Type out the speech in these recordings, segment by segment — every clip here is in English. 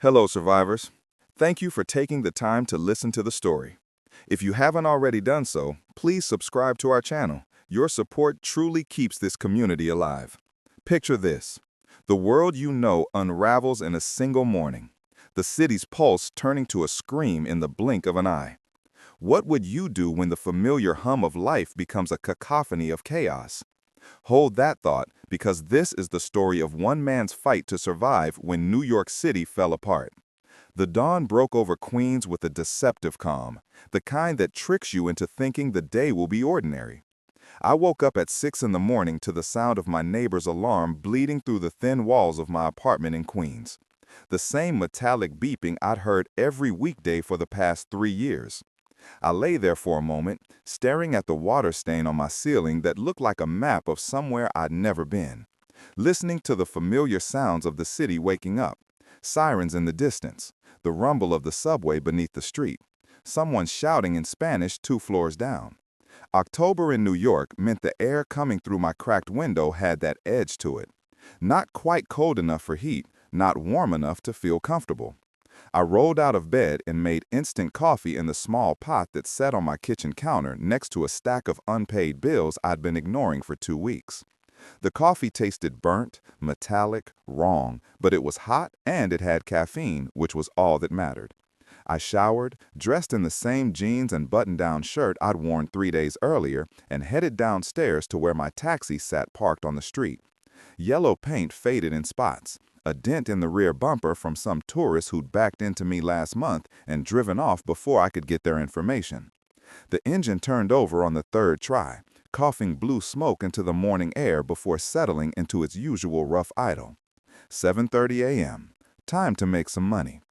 Hello, survivors. Thank you for taking the time to listen to the story. If you haven't already done so, please subscribe to our channel. Your support truly keeps this community alive. Picture this. The world you know unravels in a single morning. The city's pulse turning to a scream in the blink of an eye. What would you do when the familiar hum of life becomes a cacophony of chaos? Hold that thought, because this is the story of one man's fight to survive when New York City fell apart. The dawn broke over Queens with a deceptive calm, the kind that tricks you into thinking the day will be ordinary. I woke up at 6 in the morning to the sound of my neighbor's alarm bleeding through the thin walls of my apartment in Queens. The same metallic beeping I'd heard every weekday for the past 3 years. I lay there for a moment, staring at the water stain on my ceiling that looked like a map of somewhere I'd never been, listening to the familiar sounds of the city waking up, sirens in the distance, the rumble of the subway beneath the street, someone shouting in Spanish 2 floors down. October in New York meant the air coming through my cracked window had that edge to it. Not quite cold enough for heat, not warm enough to feel comfortable. I rolled out of bed and made instant coffee in the small pot that sat on my kitchen counter next to a stack of unpaid bills I'd been ignoring for 2 weeks. The coffee tasted burnt, metallic, wrong, but it was hot and it had caffeine, which was all that mattered. I showered, dressed in the same jeans and button-down shirt I'd worn 3 days earlier, and headed downstairs to where my taxi sat parked on the street. Yellow paint faded in spots, a dent in the rear bumper from some tourist who'd backed into me last month and driven off before I could get their information. The engine turned over on the third try, coughing blue smoke into the morning air before settling into its usual rough idle. 7:30 a.m. Time to make some money.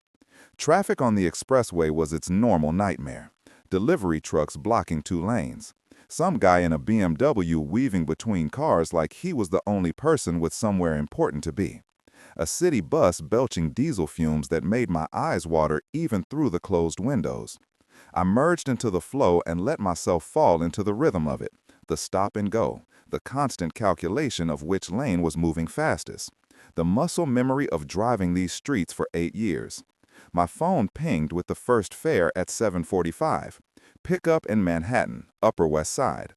Traffic on the expressway was its normal nightmare. Delivery trucks blocking 2 lanes. Some guy in a BMW weaving between cars like he was the only person with somewhere important to be. A city bus belching diesel fumes that made my eyes water even through the closed windows. I merged into the flow and let myself fall into the rhythm of it, the stop and go, the constant calculation of which lane was moving fastest, the muscle memory of driving these streets for 8 years. My phone pinged with the first fare at 7:45. Pickup in Manhattan, Upper West Side.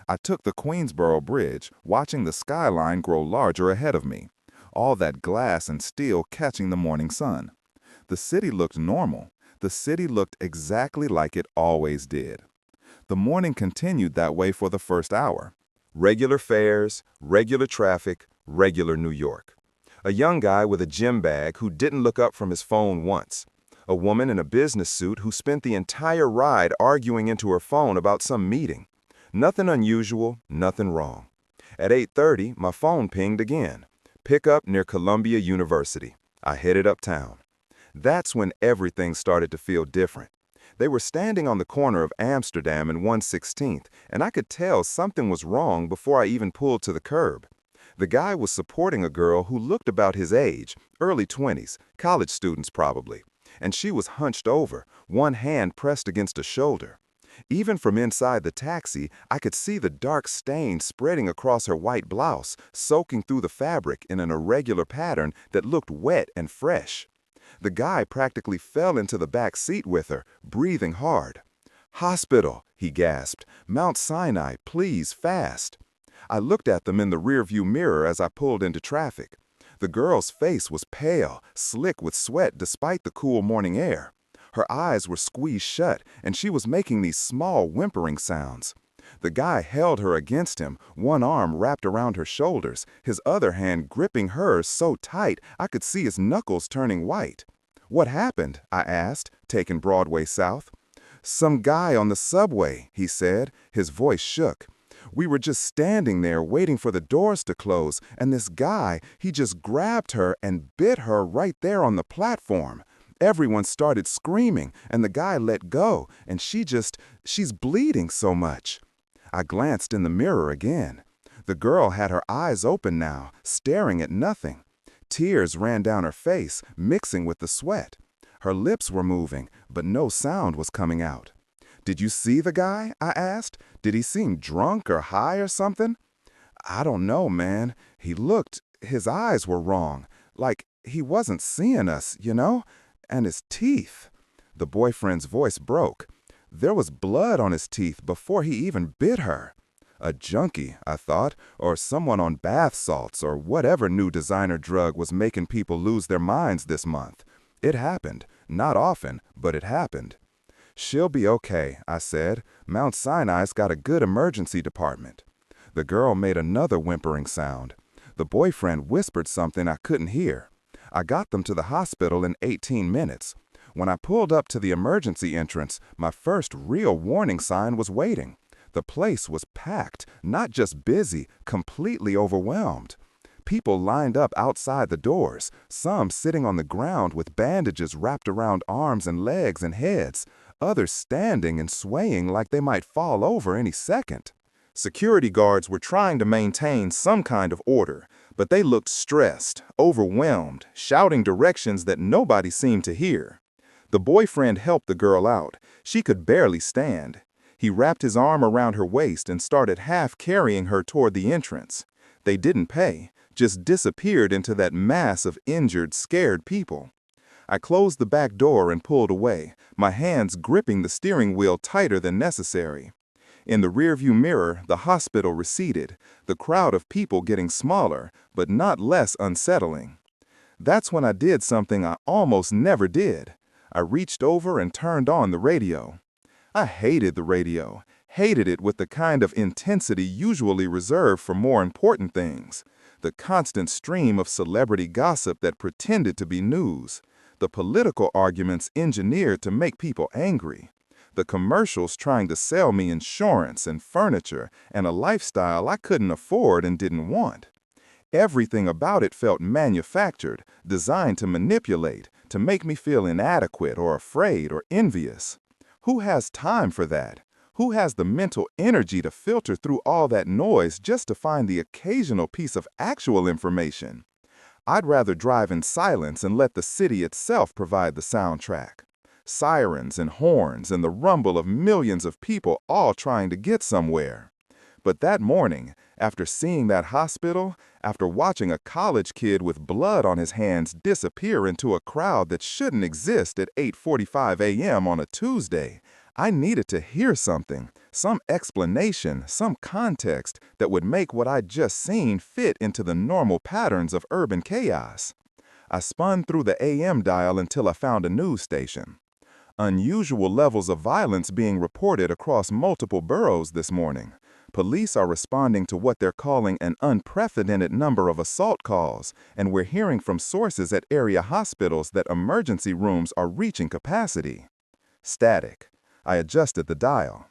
I took the Queensboro Bridge, watching the skyline grow larger ahead of me, all that glass and steel catching the morning sun. The city looked normal. The city looked exactly like it always did. The morning continued that way for the first hour. Regular fares, regular traffic, regular New York. A young guy with a gym bag who didn't look up from his phone once. A woman in a business suit who spent the entire ride arguing into her phone about some meeting. Nothing unusual, nothing wrong. At 8:30, my phone pinged again. Pickup near Columbia University. I headed uptown. That's when everything started to feel different. They were standing on the corner of Amsterdam and 116th, and I could tell something was wrong before I even pulled to the curb. The guy was supporting a girl who looked about his age, early 20s, college students probably, and she was hunched over, one hand pressed against a shoulder. Even from inside the taxi, I could see the dark stain spreading across her white blouse, soaking through the fabric in an irregular pattern that looked wet and fresh. The guy practically fell into the back seat with her, breathing hard. "Hospital," he gasped. "Mount Sinai, please, fast." I looked at them in the rearview mirror as I pulled into traffic. The girl's face was pale, slick with sweat despite the cool morning air. Her eyes were squeezed shut, and she was making these small whimpering sounds. The guy held her against him, one arm wrapped around her shoulders, his other hand gripping hers so tight I could see his knuckles turning white. "What happened?" I asked, taking Broadway south. "Some guy on the subway," he said. His voice shook. "We were just standing there waiting for the doors to close, and this guy, he just grabbed her and bit her right there on the platform. Everyone started screaming, and the guy let go, and she's bleeding so much." I glanced in the mirror again. The girl had her eyes open now, staring at nothing. Tears ran down her face, mixing with the sweat. Her lips were moving, but no sound was coming out. "Did you see the guy?" I asked. "Did he seem drunk or high or something?" "I don't know, man. His eyes were wrong. Like He wasn't seeing us, you know? And his teeth. The boyfriend's voice broke. There was blood on his teeth before he even bit her. A junkie, I thought, or someone on bath salts or whatever new designer drug was making people lose their minds this month. It happened. Not often, but it happened. She'll be okay, I said. Mount Sinai's got a good emergency department. The girl made another whimpering sound. The boyfriend whispered something I couldn't hear. I got them to the hospital in 18 minutes. When I pulled up to the emergency entrance, my first real warning sign was waiting. The place was packed, not just busy, completely overwhelmed. People lined up outside the doors, some sitting on the ground with bandages wrapped around arms and legs and heads, others standing and swaying like they might fall over any second. Security guards were trying to maintain some kind of order, but they looked stressed, overwhelmed, shouting directions that nobody seemed to hear. The boyfriend helped the girl out. She could barely stand. He wrapped his arm around her waist and started half carrying her toward the entrance. They didn't pay, just disappeared into that mass of injured, scared people. I closed the back door and pulled away, my hands gripping the steering wheel tighter than necessary. In the rearview mirror, the hospital receded, the crowd of people getting smaller, but not less unsettling. That's when I did something I almost never did. I reached over and turned on the radio. I hated the radio, hated it with the kind of intensity usually reserved for more important things. The constant stream of celebrity gossip that pretended to be news. The political arguments engineered to make people angry. The commercials trying to sell me insurance and furniture and a lifestyle I couldn't afford and didn't want. Everything about it felt manufactured, designed to manipulate, to make me feel inadequate or afraid or envious. Who has time for that? Who has the mental energy to filter through all that noise just to find the occasional piece of actual information? I'd rather drive in silence and let the city itself provide the soundtrack. Sirens and horns and the rumble of millions of people all trying to get somewhere. But that morning, after seeing that hospital, after watching a college kid with blood on his hands disappear into a crowd that shouldn't exist at 8:45 a.m. on a Tuesday, I needed to hear something, some explanation, some context that would make what I'd just seen fit into the normal patterns of urban chaos. I spun through the AM dial until I found a news station. Unusual levels of violence being reported across multiple boroughs this morning. Police are responding to what they're calling an unprecedented number of assault calls, and we're hearing from sources at area hospitals that emergency rooms are reaching capacity. Static. I adjusted the dial.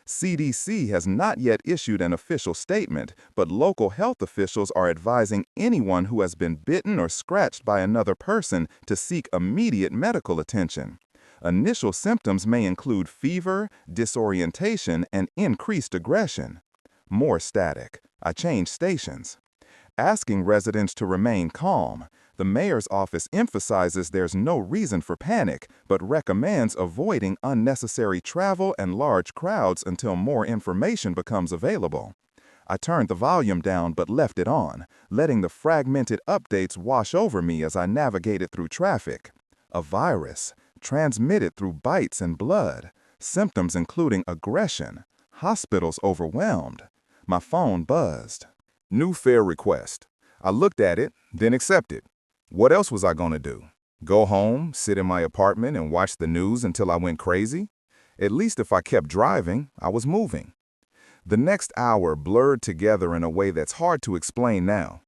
CDC has not yet issued an official statement, but local health officials are advising anyone who has been bitten or scratched by another person to seek immediate medical attention. Initial symptoms may include fever, disorientation, and increased aggression. More static. I changed stations. Asking residents to remain calm. The mayor's office emphasizes there's no reason for panic, but recommends avoiding unnecessary travel and large crowds until more information becomes available. I turned the volume down but left it on, letting the fragmented updates wash over me as I navigated through traffic. A virus, transmitted through bites and blood, symptoms including aggression, hospitals overwhelmed. My phone buzzed. New fare request. I looked at it, then accepted. What else was I going to do? Go home, sit in my apartment, and watch the news until I went crazy? At least if I kept driving, I was moving. The next hour blurred together in a way that's hard to explain now.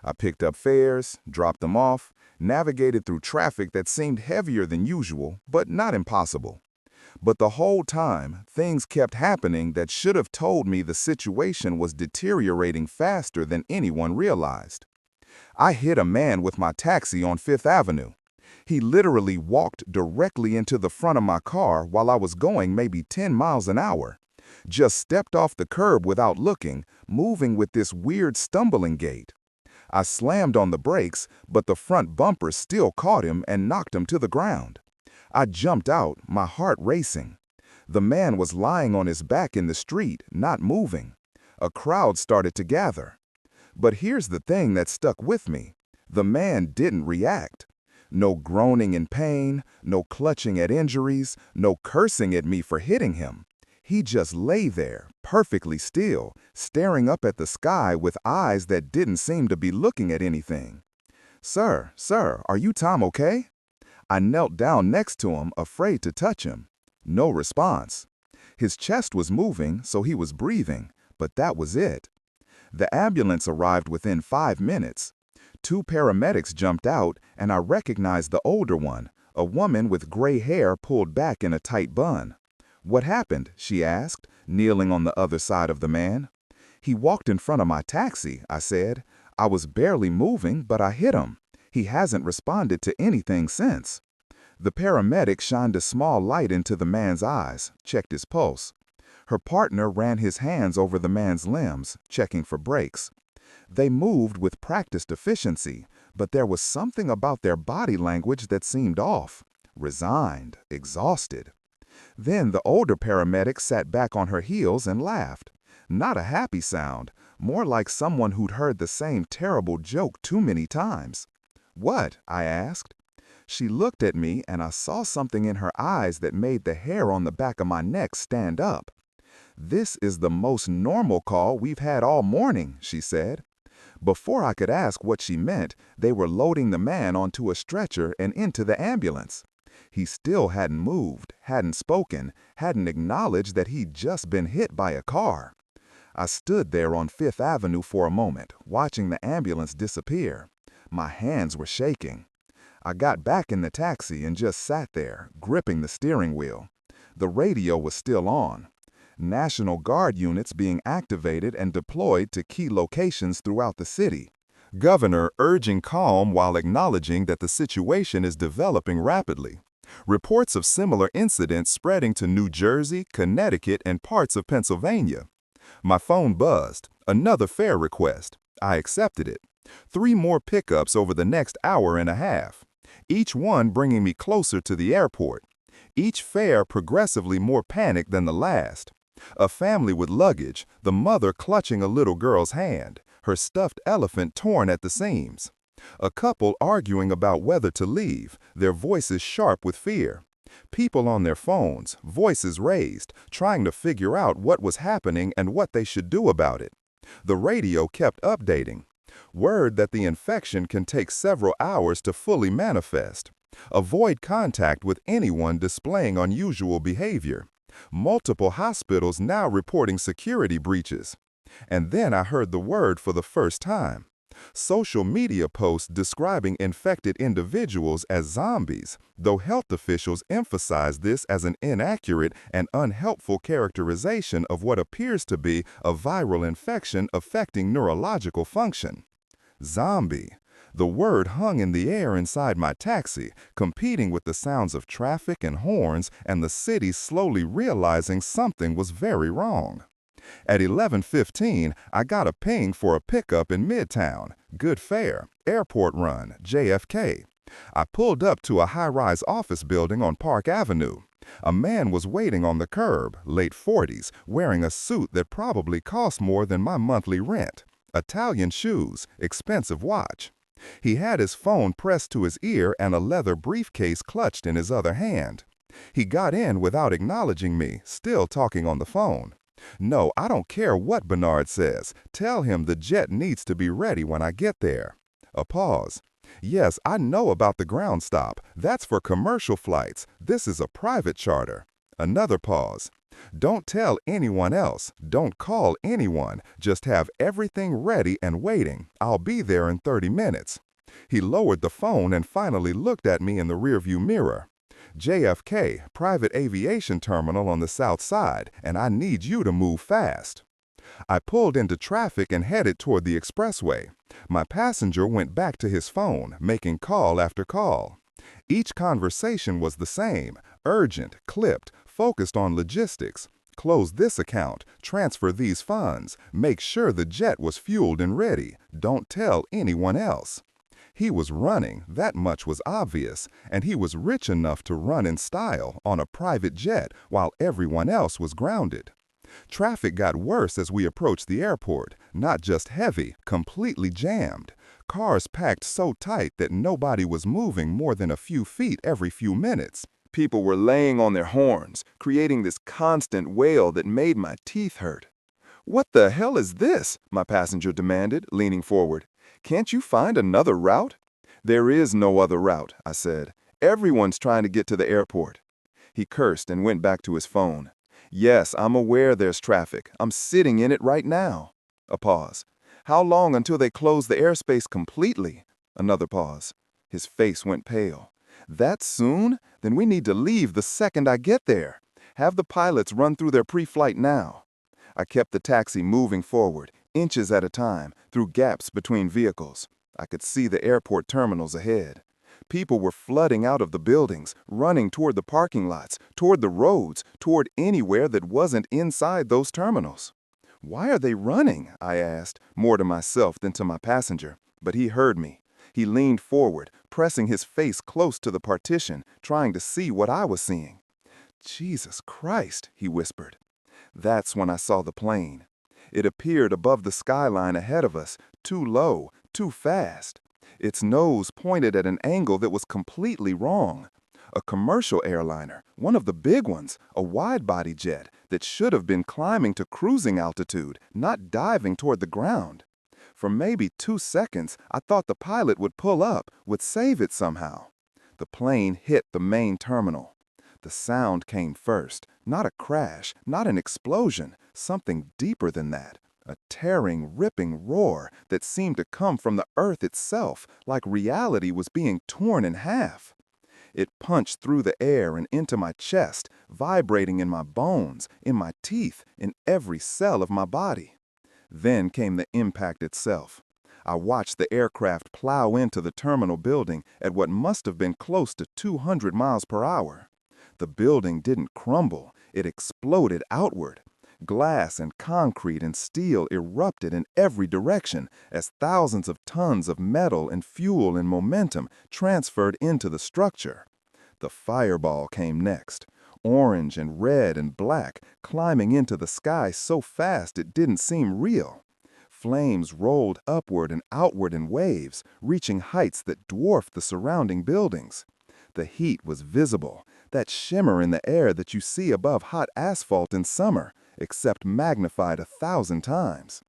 I picked up fares, dropped them off, navigated through traffic that seemed heavier than usual, but not impossible. But the whole time, things kept happening that should have told me the situation was deteriorating faster than anyone realized. I hit a man with my taxi on Fifth Avenue. He literally walked directly into the front of my car while I was going maybe 10 miles an hour. Just stepped off the curb without looking, moving with this weird stumbling gait. I slammed on the brakes, but the front bumper still caught him and knocked him to the ground. I jumped out, my heart racing. The man was lying on his back in the street, not moving. A crowd started to gather. But here's the thing that stuck with me. The man didn't react. No groaning in pain, no clutching at injuries, no cursing at me for hitting him. He just lay there, perfectly still, staring up at the sky with eyes that didn't seem to be looking at anything. Sir, are you Tom okay?" I knelt down next to him, afraid to touch him. No response. His chest was moving, so he was breathing, but that was it. The ambulance arrived within 5 minutes. 2 paramedics jumped out, and I recognized the older one, a woman with gray hair pulled back in a tight bun. "What happened?" she asked, kneeling on the other side of the man. "He walked in front of my taxi," I said. "I was barely moving, but I hit him. He hasn't responded to anything since." The paramedic shined a small light into the man's eyes, checked his pulse. Her partner ran his hands over the man's limbs, checking for breaks. They moved with practiced efficiency, but there was something about their body language that seemed off, resigned, exhausted. Then the older paramedic sat back on her heels and laughed. Not a happy sound, more like someone who'd heard the same terrible joke too many times. "What?" I asked. She looked at me, and I saw something in her eyes that made the hair on the back of my neck stand up. "This is the most normal call we've had all morning," she said. Before I could ask what she meant, they were loading the man onto a stretcher and into the ambulance. He still hadn't moved, hadn't spoken, hadn't acknowledged that he'd just been hit by a car. I stood there on Fifth Avenue for a moment, watching the ambulance disappear. My hands were shaking. I got back in the taxi and just sat there, gripping the steering wheel. The radio was still on. National Guard units being activated and deployed to key locations throughout the city. Governor urging calm while acknowledging that the situation is developing rapidly. Reports of similar incidents spreading to New Jersey, Connecticut, and parts of Pennsylvania. My phone buzzed. Another fare request. I accepted it. 3 more pickups over the next hour and a half. Each one bringing me closer to the airport. Each fare progressively more panicked than the last. A family with luggage, the mother clutching a little girl's hand, her stuffed elephant torn at the seams. A couple arguing about whether to leave, their voices sharp with fear. People on their phones, voices raised, trying to figure out what was happening and what they should do about it. The radio kept updating. Word that the infection can take several hours to fully manifest. Avoid contact with anyone displaying unusual behavior. Multiple hospitals now reporting security breaches. And then I heard the word for the first time. Social media posts describing infected individuals as zombies, though health officials emphasize this as an inaccurate and unhelpful characterization of what appears to be a viral infection affecting neurological function. Zombie. The word hung in the air inside my taxi, competing with the sounds of traffic and horns and the city slowly realizing something was very wrong. At 11:15, I got a ping for a pickup in Midtown, good fare, airport run, JFK. I pulled up to a high-rise office building on Park Avenue. A man was waiting on the curb, late 40s, wearing a suit that probably cost more than my monthly rent. Italian shoes, expensive watch. He had his phone pressed to his ear and a leather briefcase clutched in his other hand. He got in without acknowledging me, still talking on the phone. "No, I don't care what Bernard says. Tell him the jet needs to be ready when I get there." A pause. "Yes, I know about the ground stop. That's for commercial flights. This is a private charter." Another pause. "Don't tell anyone else. Don't call anyone. Just have everything ready and waiting. I'll be there in 30 minutes. He lowered the phone and finally looked at me in the rearview mirror. "JFK, private aviation terminal on the south side, and I need you to move fast." I pulled into traffic and headed toward the expressway. My passenger went back to his phone, making call after call. Each conversation was the same, urgent, clipped, focused on logistics. Close this account, transfer these funds, make sure the jet was fueled and ready, don't tell anyone else. He was running, that much was obvious, and he was rich enough to run in style on a private jet while everyone else was grounded. Traffic got worse as we approached the airport, not just heavy, completely jammed. cars packed so tight that nobody was moving more than a few feet every few minutes. People were laying on their horns, creating this constant wail that made my teeth hurt. "What the hell is this?" my passenger demanded, leaning forward. "Can't you find another route?" "There is no other route," I said. "Everyone's trying to get to the airport." He cursed and went back to his phone. "Yes, I'm aware there's traffic. I'm sitting in it right now." A pause. "How long until they close the airspace completely?" Another pause. His face went pale. "That soon? Then we need to leave the second I get there. Have the pilots run through their pre-flight now." I kept the taxi moving forward, inches at a time, through gaps between vehicles. I could see the airport terminals ahead. People were flooding out of the buildings, running toward the parking lots, toward the roads, toward anywhere that wasn't inside those terminals. "Why are they running?" I asked, more to myself than to my passenger, but he heard me. He leaned forward, pressing his face close to the partition, trying to see what I was seeing. "Jesus Christ," he whispered. That's when I saw the plane. It appeared above the skyline ahead of us, too low, too fast. Its nose pointed at an angle that was completely wrong. A commercial airliner, one of the big ones, a wide-body jet that should have been climbing to cruising altitude, not diving toward the ground. For maybe 2 seconds, I thought the pilot would pull up, would save it somehow. The plane hit the main terminal. The sound came first, not a crash, not an explosion, something deeper than that. A tearing, ripping roar that seemed to come from the earth itself, like reality was being torn in half. It punched through the air and into my chest, vibrating in my bones, in my teeth, in every cell of my body. Then came the impact itself. I watched the aircraft plow into the terminal building at what must have been close to 200 miles per hour. The building didn't crumble, it exploded outward. Glass and concrete and steel erupted in every direction as thousands of tons of metal and fuel and momentum transferred into the structure. The fireball came next, orange and red and black, climbing into the sky so fast it didn't seem real. Flames rolled upward and outward in waves, reaching heights that dwarfed the surrounding buildings. The heat was visible, that shimmer in the air that you see above hot asphalt in summer, except magnified 1,000 times.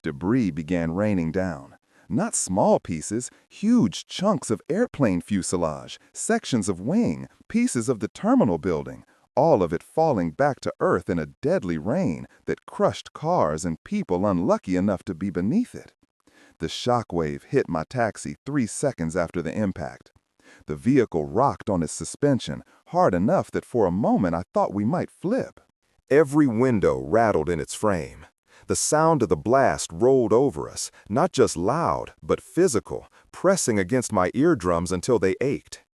Debris began raining down. Not small pieces, huge chunks of airplane fuselage, sections of wing, pieces of the terminal building, all of it falling back to earth in a deadly rain that crushed cars and people unlucky enough to be beneath it. The shockwave hit my taxi 3 seconds after the impact. The vehicle rocked on its suspension, hard enough that for a moment I thought we might flip. Every window rattled in its frame. The sound of the blast rolled over us, not just loud, but physical, pressing against my eardrums until they ached.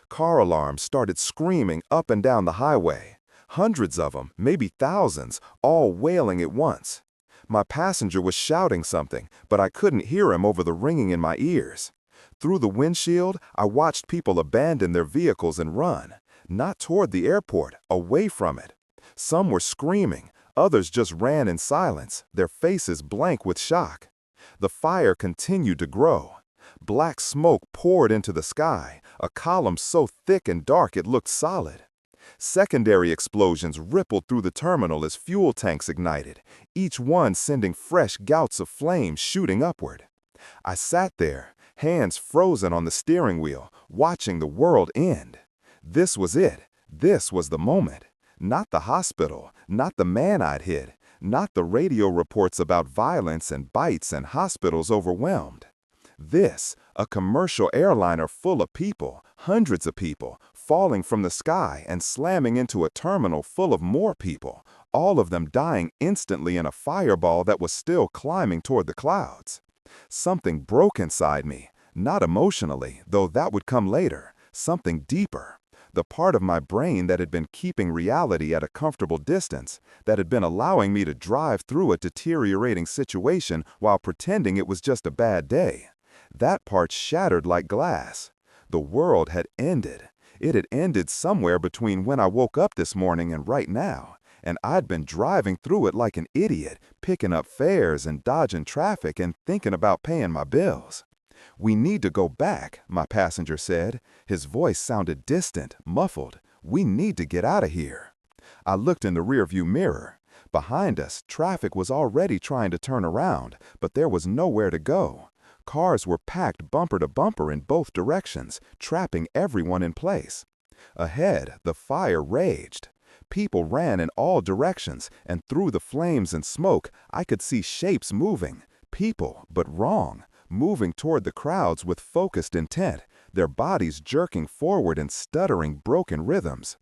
Car alarms started screaming up and down the highway. Hundreds of them, maybe thousands, all wailing at once. My passenger was shouting something, but I couldn't hear him over the ringing in my ears. Through the windshield, I watched people abandon their vehicles and run, not toward the airport, away from it. Some were screaming, others just ran in silence, their faces blank with shock. The fire continued to grow. Black smoke poured into the sky, a column so thick and dark it looked solid. Secondary explosions rippled through the terminal as fuel tanks ignited, each one sending fresh gouts of flame shooting upward. I sat there, hands frozen on the steering wheel, watching the world end. This was it. This was the moment. Not the hospital, not the man I'd hit, not the radio reports about violence and bites and hospitals overwhelmed. This, a commercial airliner full of people, hundreds of people, falling from the sky and slamming into a terminal full of more people, all of them dying instantly in a fireball that was still climbing toward the clouds. Something broke inside me, not emotionally, though that would come later, something deeper. The part of my brain that had been keeping reality at a comfortable distance, that had been allowing me to drive through a deteriorating situation while pretending it was just a bad day. That part shattered like glass. The world had ended. It had ended somewhere between when I woke up this morning and right now, and I'd been driving through it like an idiot, picking up fares and dodging traffic and thinking about paying my bills. "We need to go back," my passenger said. His voice sounded distant, muffled. "We need to get out of here." I looked in the rearview mirror. Behind us, traffic was already trying to turn around, but there was nowhere to go. Cars were packed bumper to bumper in both directions, trapping everyone in place. Ahead, the fire raged. People ran in all directions, and through the flames and smoke, I could see shapes moving. People, but wrong, moving toward the crowds with focused intent, their bodies jerking forward in stuttering, broken rhythms.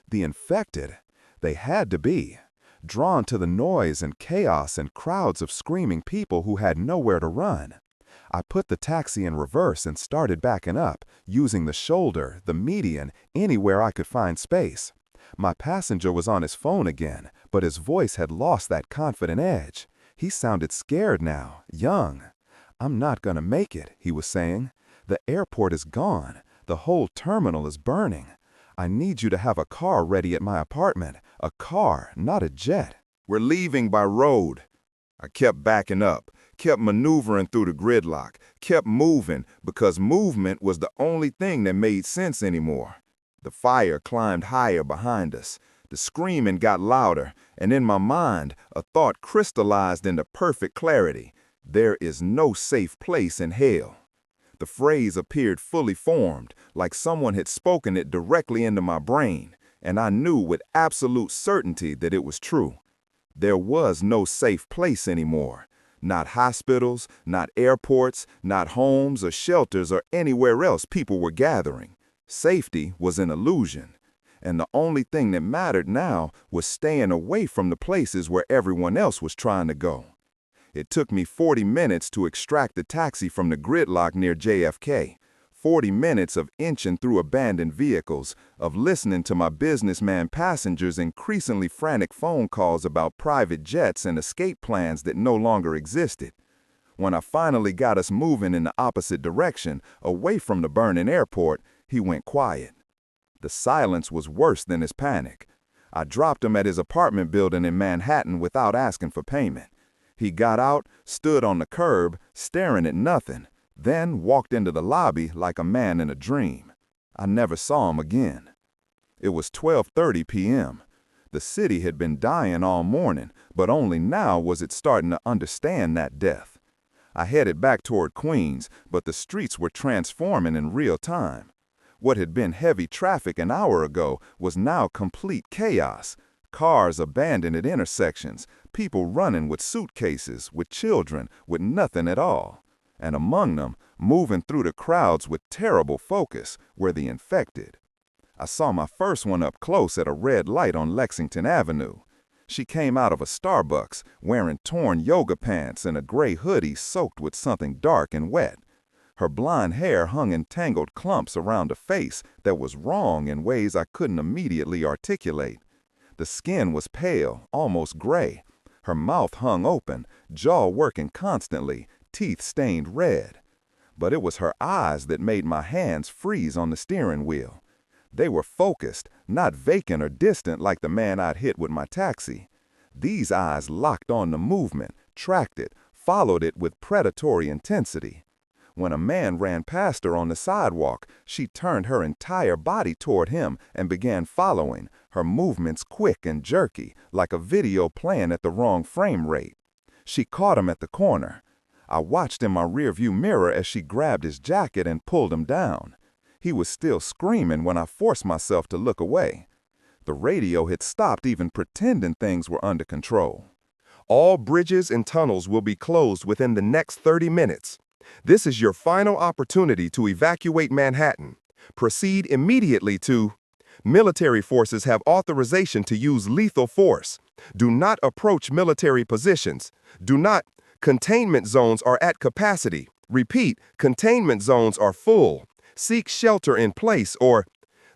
The infected, they had to be, drawn to the noise and chaos and crowds of screaming people who had nowhere to run. I put the taxi in reverse and started backing up, using the shoulder, the median, anywhere I could find space. My passenger was on his phone again, but his voice had lost that confident edge. He sounded scared now, young. "I'm not gonna make it," he was saying. "The airport is gone. The whole terminal is burning. I need you to have a car ready at my apartment. A car, not a jet." "We're leaving by road." I kept backing up, kept maneuvering through the gridlock, kept moving because movement was the only thing that made sense anymore. The fire climbed higher behind us. The screaming got louder, and in my mind, a thought crystallized into perfect clarity. There is no safe place in hell. The phrase appeared fully formed, like someone had spoken it directly into my brain, and I knew with absolute certainty that it was true. There was no safe place anymore. Not hospitals, not airports, not homes or shelters or anywhere else people were gathering. Safety was an illusion. And the only thing that mattered now was staying away from the places where everyone else was trying to go. It took me 40 minutes to extract the taxi from the gridlock near JFK. 40 minutes of inching through abandoned vehicles, of listening to my businessman passengers' increasingly frantic phone calls about private jets and escape plans that no longer existed. When I finally got us moving in the opposite direction, away from the burning airport, he went quiet. The silence was worse than his panic. I dropped him at his apartment building in Manhattan without asking for payment. He got out, stood on the curb, staring at nothing, then walked into the lobby like a man in a dream. I never saw him again. It was 12:30 p.m. The city had been dying all morning, but only now was it starting to understand that death. I headed back toward Queens, but the streets were transforming in real time. What had been heavy traffic an hour ago was now complete chaos. Cars abandoned at intersections, people running with suitcases, with children, with nothing at all. And among them, moving through the crowds with terrible focus, were the infected. I saw my first one up close at a red light on Lexington Avenue. She came out of a Starbucks, wearing torn yoga pants and a gray hoodie soaked with something dark and wet. Her blonde hair hung in tangled clumps around a face that was wrong in ways I couldn't immediately articulate. The skin was pale, almost gray. Her mouth hung open, jaw working constantly, teeth stained red. But it was her eyes that made my hands freeze on the steering wheel. They were focused, not vacant or distant like the man I'd hit with my taxi. These eyes locked on the movement, tracked it, followed it with predatory intensity. When a man ran past her on the sidewalk, she turned her entire body toward him and began following, her movements quick and jerky, like a video playing at the wrong frame rate. She caught him at the corner. I watched in my rearview mirror as she grabbed his jacket and pulled him down. He was still screaming when I forced myself to look away. The radio had stopped even pretending things were under control. All bridges and tunnels will be closed within the next 30 minutes. This is your final opportunity to evacuate Manhattan. Proceed immediately to... Military forces have authorization to use lethal force. Do not approach military positions. Do not... Containment zones are at capacity. Repeat, containment zones are full. Seek shelter in place or...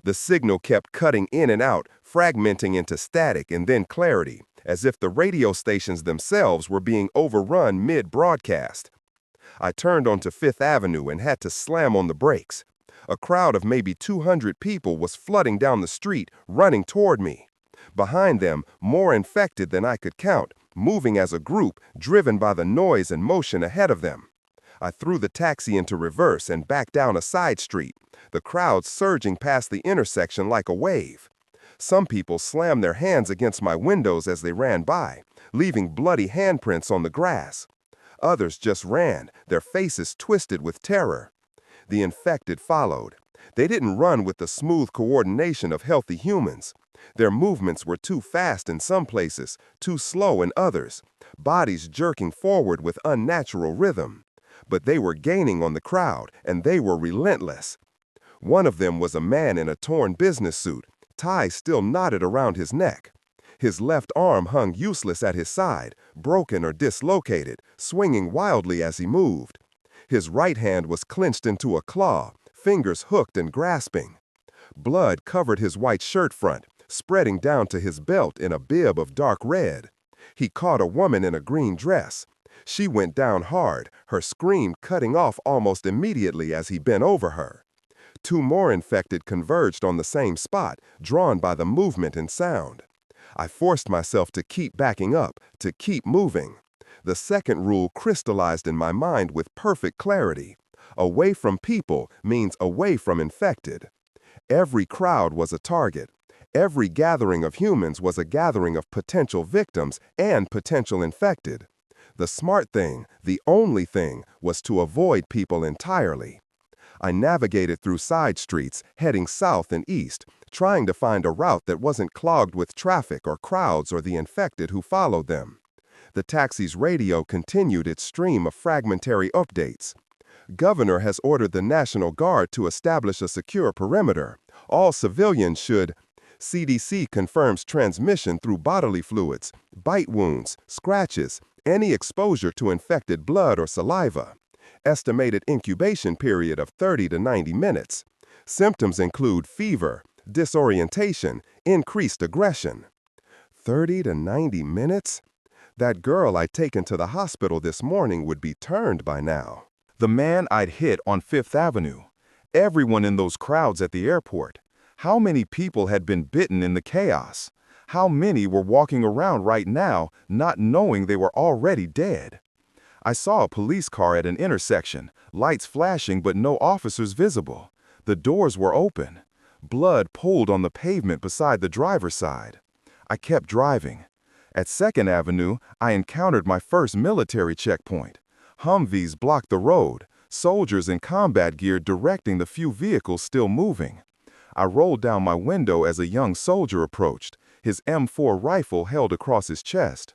The signal kept cutting in and out, fragmenting into static and then clarity, as if the radio stations themselves were being overrun mid-broadcast. I turned onto Fifth Avenue and had to slam on the brakes. A crowd of maybe 200 people was flooding down the street, running toward me. Behind them, more infected than I could count, moving as a group, driven by the noise and motion ahead of them. I threw the taxi into reverse and back down a side street, the crowd surging past the intersection like a wave. Some people slammed their hands against my windows as they ran by, leaving bloody handprints on the grass. Others just ran, their faces twisted with terror. The infected followed. They didn't run with the smooth coordination of healthy humans. Their movements were too fast in some places, too slow in others, bodies jerking forward with unnatural rhythm. But they were gaining on the crowd, and they were relentless. One of them was a man in a torn business suit, ties still knotted around his neck. His left arm hung useless at his side, broken or dislocated, swinging wildly as he moved. His right hand was clenched into a claw, fingers hooked and grasping. Blood covered his white shirt front, spreading down to his belt in a bib of dark red. He caught a woman in a green dress. She went down hard, her scream cutting off almost immediately as he bent over her. Two more infected converged on the same spot, drawn by the movement and sound. I forced myself to keep backing up, to keep moving. The second rule crystallized in my mind with perfect clarity. Away from people means away from infected. Every crowd was a target. Every gathering of humans was a gathering of potential victims and potential infected. The smart thing, the only thing, was to avoid people entirely. I navigated through side streets, heading south and east, trying to find a route that wasn't clogged with traffic or crowds or the infected who followed them. The taxi's radio continued its stream of fragmentary updates. Governor has ordered the National Guard to establish a secure perimeter. All civilians should. CDC confirms transmission through bodily fluids, bite wounds, scratches, any exposure to infected blood or saliva. Estimated incubation period of 30 to 90 minutes. Symptoms include fever, disorientation, increased aggression. 30 to 90 minutes? That girl I'd taken to the hospital this morning would be turned by now. The man I'd hit on Fifth Avenue. Everyone in those crowds at the airport. How many people had been bitten in the chaos? How many were walking around right now not knowing they were already dead? I saw a police car at an intersection, lights flashing but no officers visible. The doors were open. Blood pooled on the pavement beside the driver's side. I kept driving. At 2nd Avenue, I encountered my first military checkpoint. Humvees blocked the road, soldiers in combat gear directing the few vehicles still moving. I rolled down my window as a young soldier approached, his M4 rifle held across his chest.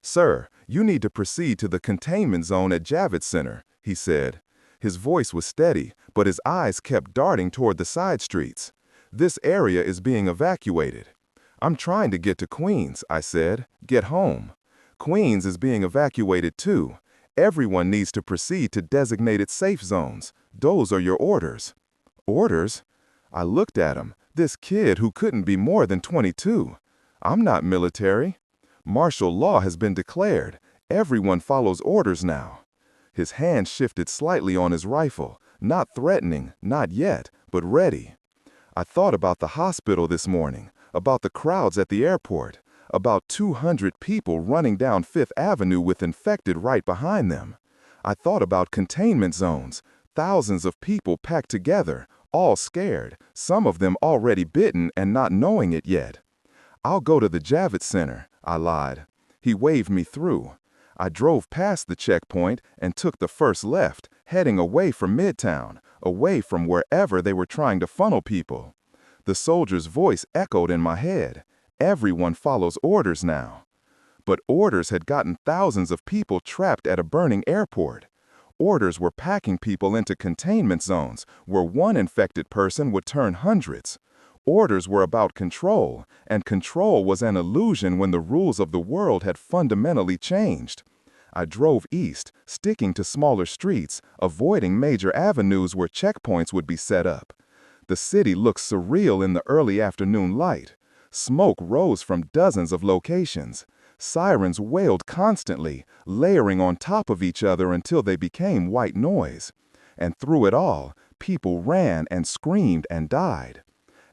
"Sir, you need to proceed to the containment zone at Javits Center," he said. His voice was steady, but his eyes kept darting toward the side streets. "This area is being evacuated." "I'm trying to get to Queens," I said. "Get home." "Queens is being evacuated too. Everyone needs to proceed to designated safe zones. Those are your orders." "Orders?" I looked at him, this kid who couldn't be more than 22. "I'm not military." "Martial law has been declared. Everyone follows orders now." His hand shifted slightly on his rifle, not threatening, not yet, but ready. I thought about the hospital this morning, about the crowds at the airport, about 200 people running down Fifth Avenue with infected right behind them. I thought about containment zones, thousands of people packed together, all scared, some of them already bitten and not knowing it yet. "I'll go to the Javits Center," I lied. He waved me through. I drove past the checkpoint and took the first left, heading away from Midtown, away from wherever they were trying to funnel people. The soldier's voice echoed in my head. Everyone follows orders now. But orders had gotten thousands of people trapped at a burning airport. Orders were packing people into containment zones where one infected person would turn hundreds. Orders were about control, and control was an illusion when the rules of the world had fundamentally changed. I drove east, sticking to smaller streets, avoiding major avenues where checkpoints would be set up. The city looked surreal in the early afternoon light. Smoke rose from dozens of locations. Sirens wailed constantly, layering on top of each other until they became white noise. And through it all, people ran and screamed and died.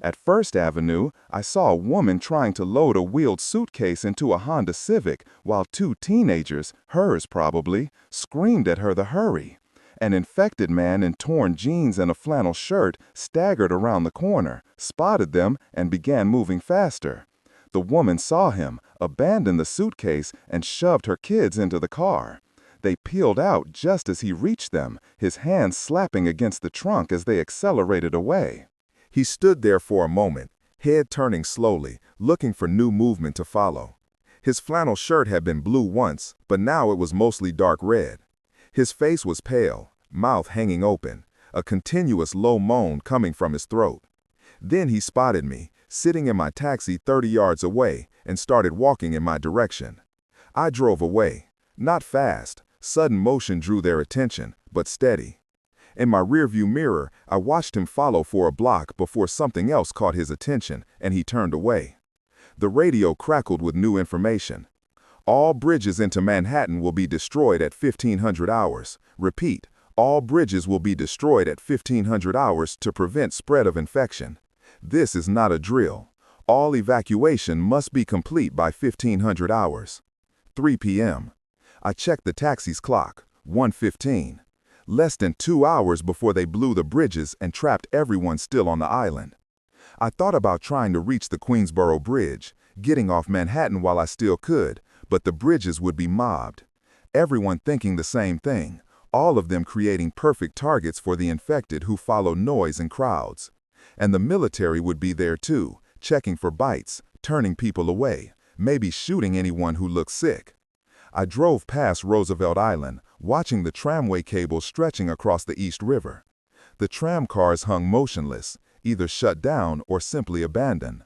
At 1st Avenue, I saw a woman trying to load a wheeled suitcase into a Honda Civic while two teenagers, hers probably, screamed at her to hurry. An infected man in torn jeans and a flannel shirt staggered around the corner, spotted them, and began moving faster. The woman saw him, abandoned the suitcase, and shoved her kids into the car. They peeled out just as he reached them, his hands slapping against the trunk as they accelerated away. He stood there for a moment, head turning slowly, looking for new movement to follow. His flannel shirt had been blue once, but now it was mostly dark red. His face was pale, mouth hanging open, a continuous low moan coming from his throat. Then he spotted me, sitting in my taxi 30 yards away, and started walking in my direction. I drove away. Not fast. Sudden motion drew their attention, but steady. In my rearview mirror, I watched him follow for a block before something else caught his attention, and he turned away. The radio crackled with new information. All bridges into Manhattan will be destroyed at 1500 hours. Repeat, all bridges will be destroyed at 1500 hours to prevent spread of infection. This is not a drill. All evacuation must be complete by 1500 hours. 3 p.m. I checked the taxi's clock, 1:15. Less than 2 hours before they blew the bridges and trapped everyone still on the island. I thought about trying to reach the Queensboro Bridge, getting off Manhattan while I still could, but the bridges would be mobbed. Everyone thinking the same thing, all of them creating perfect targets for the infected who follow noise and crowds. And the military would be there too, checking for bites, turning people away, maybe shooting anyone who looked sick. I drove past Roosevelt Island, watching the tramway cables stretching across the East River. The tram cars hung motionless, either shut down or simply abandoned.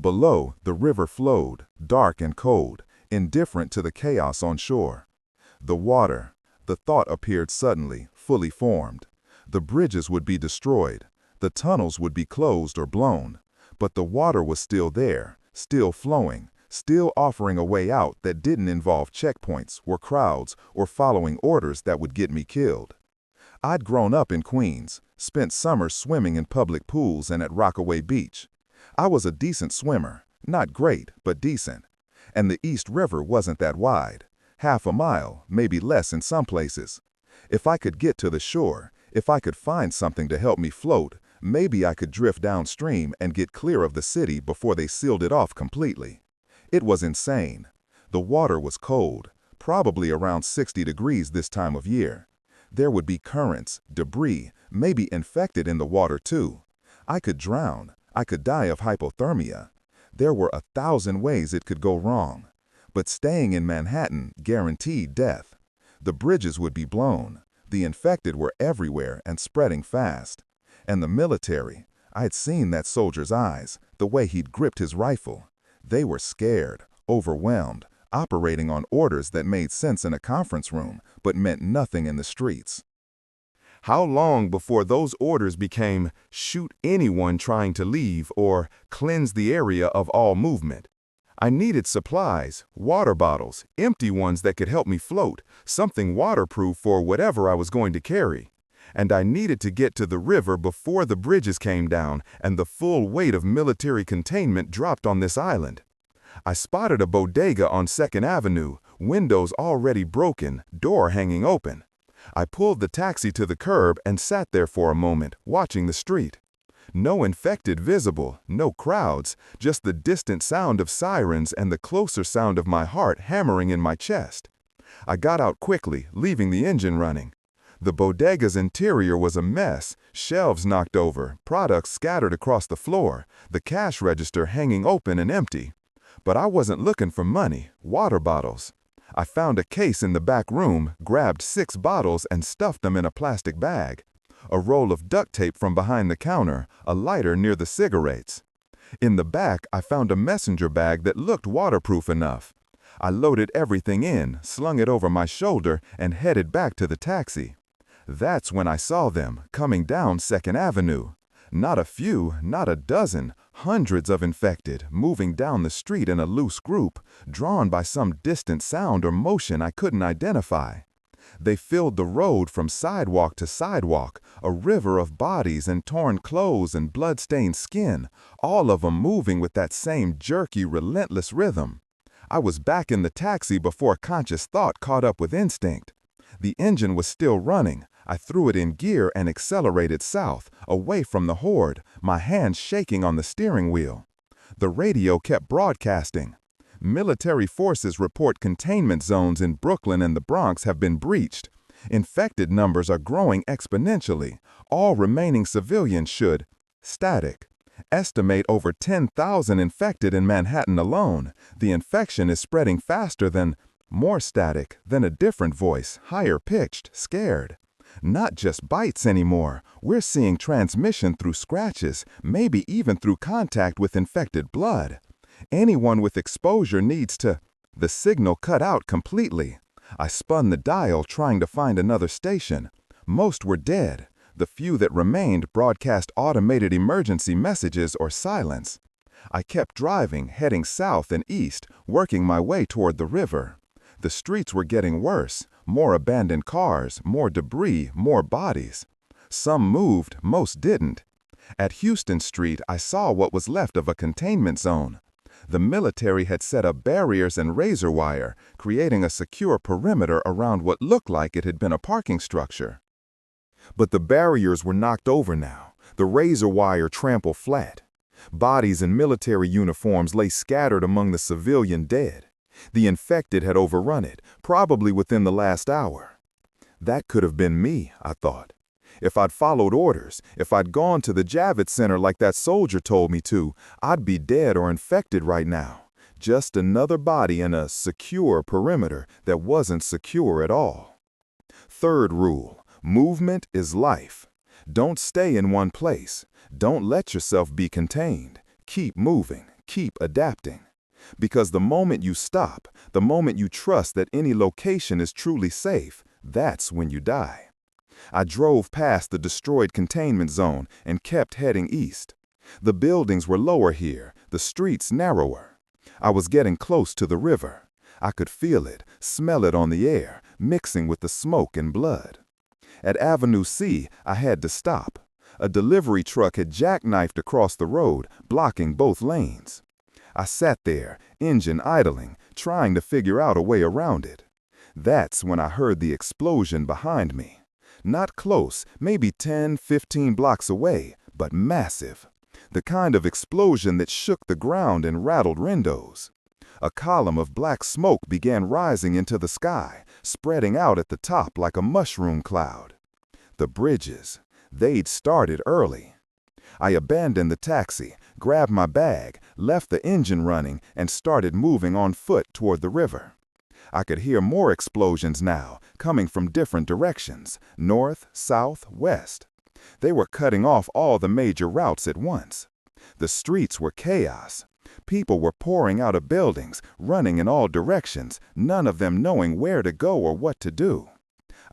Below, the river flowed, dark and cold, indifferent to the chaos on shore. The water, the thought appeared suddenly, fully formed. The bridges would be destroyed. The tunnels would be closed or blown, but the water was still there, still flowing, still offering a way out that didn't involve checkpoints or crowds or following orders that would get me killed. I'd grown up in Queens, spent summers swimming in public pools and at Rockaway Beach. I was a decent swimmer, not great, but decent. And the East River wasn't that wide, half a mile, maybe less in some places. If I could get to the shore, if I could find something to help me float, maybe I could drift downstream and get clear of the city before they sealed it off completely. It was insane. The water was cold, probably around 60 degrees this time of year. There would be currents, debris, maybe infected in the water too. I could drown. I could die of hypothermia. There were 1,000 ways it could go wrong. But staying in Manhattan guaranteed death. The bridges would be blown. The infected were everywhere and spreading fast. And the military, I'd seen that soldier's eyes, the way he'd gripped his rifle. They were scared, overwhelmed, operating on orders that made sense in a conference room, but meant nothing in the streets. How long before those orders became shoot anyone trying to leave or cleanse the area of all movement? I needed supplies, water bottles, empty ones that could help me float, something waterproof for whatever I was going to carry. And I needed to get to the river before the bridges came down and the full weight of military containment dropped on this island. I spotted a bodega on 2nd Avenue, windows already broken, door hanging open. I pulled the taxi to the curb and sat there for a moment, watching the street. No infected visible, no crowds, just the distant sound of sirens and the closer sound of my heart hammering in my chest. I got out quickly, leaving the engine running. The bodega's interior was a mess, shelves knocked over, products scattered across the floor, the cash register hanging open and empty. But I wasn't looking for money, water bottles. I found a case in the back room, grabbed 6 bottles and stuffed them in a plastic bag. A roll of duct tape from behind the counter, a lighter near the cigarettes. In the back, I found a messenger bag that looked waterproof enough. I loaded everything in, slung it over my shoulder, and headed back to the taxi. That's when I saw them, coming down 2nd Avenue. Not a few, not a dozen, hundreds of infected, moving down the street in a loose group, drawn by some distant sound or motion I couldn't identify. They filled the road from sidewalk to sidewalk, a river of bodies and torn clothes and blood-stained skin, all of them moving with that same jerky, relentless rhythm. I was back in the taxi before conscious thought caught up with instinct. The engine was still running. I threw it in gear and accelerated south, away from the horde, my hands shaking on the steering wheel. The radio kept broadcasting. Military forces report containment zones in Brooklyn and the Bronx have been breached. Infected numbers are growing exponentially. All remaining civilians should static. Estimate over 10,000 infected in Manhattan alone. The infection is spreading faster than more static, then a different voice, higher pitched, scared. Not just bites anymore. We're seeing transmission through scratches, maybe even through contact with infected blood. Anyone with exposure needs to. The signal cut out completely. I spun the dial trying to find another station. Most were dead. The few that remained broadcast automated emergency messages or silence. I kept driving, heading south and east, working my way toward the river. The streets were getting worse. More abandoned cars, more debris, more bodies. Some moved, most didn't. At Houston Street, I saw what was left of a containment zone. The military had set up barriers and razor wire, creating a secure perimeter around what looked like it had been a parking structure. But the barriers were knocked over now, the razor wire trampled flat. Bodies in military uniforms lay scattered among the civilian dead. The infected had overrun it, probably within the last hour. That could have been me, I thought. If I'd followed orders, if I'd gone to the Javits Center like that soldier told me to, I'd be dead or infected right now. Just another body in a secure perimeter that wasn't secure at all. Third rule, movement is life. Don't stay in one place. Don't let yourself be contained. Keep moving, keep adapting. Because the moment you stop, the moment you trust that any location is truly safe, that's when you die. I drove past the destroyed containment zone and kept heading east. The buildings were lower here, the streets narrower. I was getting close to the river. I could feel it, smell it on the air, mixing with the smoke and blood. At Avenue C, I had to stop. A delivery truck had jackknifed across the road, blocking both lanes. I sat there, engine idling, trying to figure out a way around it. That's when I heard the explosion behind me. Not close, maybe 10, 15 blocks away, but massive. The kind of explosion that shook the ground and rattled windows. A column of black smoke began rising into the sky, spreading out at the top like a mushroom cloud. The bridges, they'd started early. I abandoned the taxi, grabbed my bag, left the engine running, and started moving on foot toward the river. I could hear more explosions now, coming from different directions, north, south, west. They were cutting off all the major routes at once. The streets were chaos. People were pouring out of buildings, running in all directions, none of them knowing where to go or what to do.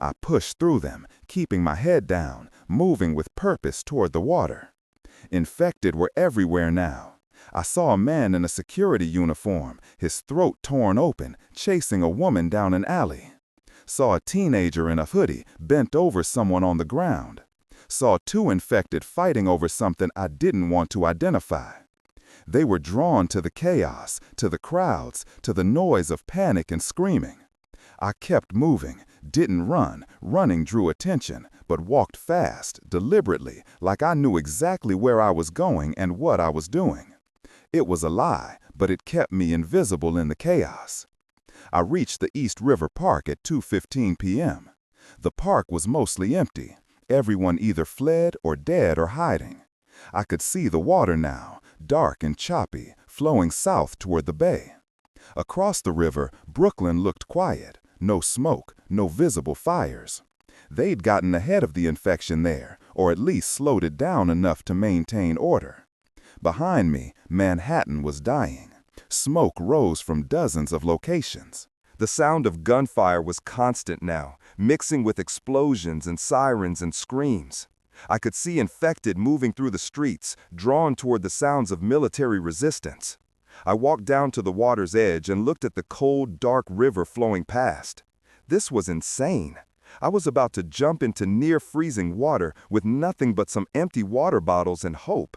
I pushed through them, keeping my head down, moving with purpose toward the water. Infected were everywhere now. I saw a man in a security uniform, his throat torn open, chasing a woman down an alley. Saw a teenager in a hoodie bent over someone on the ground. Saw two infected fighting over something I didn't want to identify. They were drawn to the chaos, to the crowds, to the noise of panic and screaming. I kept moving, didn't run. Running drew attention, but walked fast, deliberately, like I knew exactly where I was going and what I was doing. It was a lie, but it kept me invisible in the chaos. I reached the East River Park at 2:15 p.m. The park was mostly empty. Everyone either fled or dead or hiding. I could see the water now, dark and choppy, flowing south toward the bay. Across the river, Brooklyn looked quiet. No smoke, no visible fires. They'd gotten ahead of the infection there, or at least slowed it down enough to maintain order. Behind me, Manhattan was dying. Smoke rose from dozens of locations. The sound of gunfire was constant now, mixing with explosions and sirens and screams. I could see infected moving through the streets, drawn toward the sounds of military resistance. I walked down to the water's edge and looked at the cold, dark river flowing past. This was insane. I was about to jump into near-freezing water with nothing but some empty water bottles and hope.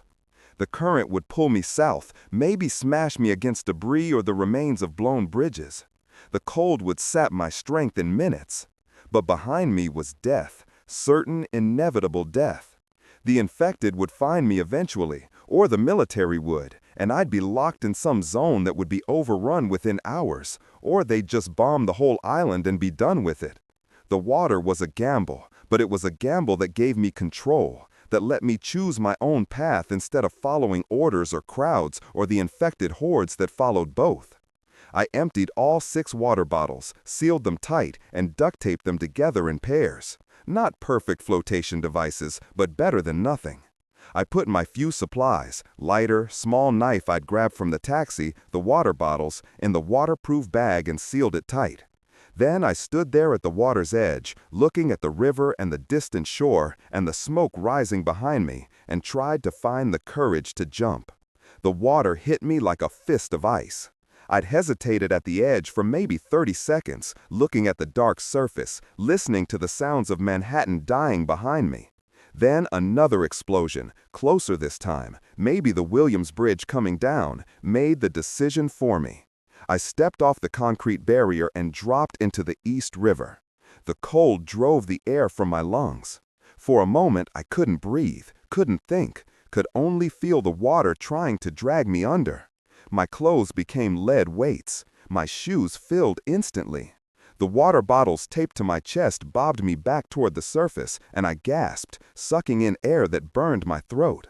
The current would pull me south, maybe smash me against debris or the remains of blown bridges. The cold would sap my strength in minutes. But behind me was death, certain, inevitable death. The infected would find me eventually, or the military would, and I'd be locked in some zone that would be overrun within hours, or they'd just bomb the whole island and be done with it. The water was a gamble, but it was a gamble that gave me control, that let me choose my own path instead of following orders or crowds or the infected hordes that followed both. I emptied all 6 water bottles, sealed them tight, and duct taped them together in pairs. Not perfect flotation devices, but better than nothing. I put my few supplies, lighter, small knife I'd grabbed from the taxi, the water bottles, in the waterproof bag and sealed it tight. Then I stood there at the water's edge, looking at the river and the distant shore and the smoke rising behind me, and tried to find the courage to jump. The water hit me like a fist of ice. I'd hesitated at the edge for maybe 30 seconds, looking at the dark surface, listening to the sounds of Manhattan dying behind me. Then another explosion, closer this time, maybe the Williams Bridge coming down, made the decision for me. I stepped off the concrete barrier and dropped into the East River. The cold drove the air from my lungs. For a moment, I couldn't breathe, couldn't think, could only feel the water trying to drag me under. My clothes became lead weights. My shoes filled instantly. The water bottles taped to my chest bobbed me back toward the surface, and I gasped, sucking in air that burned my throat.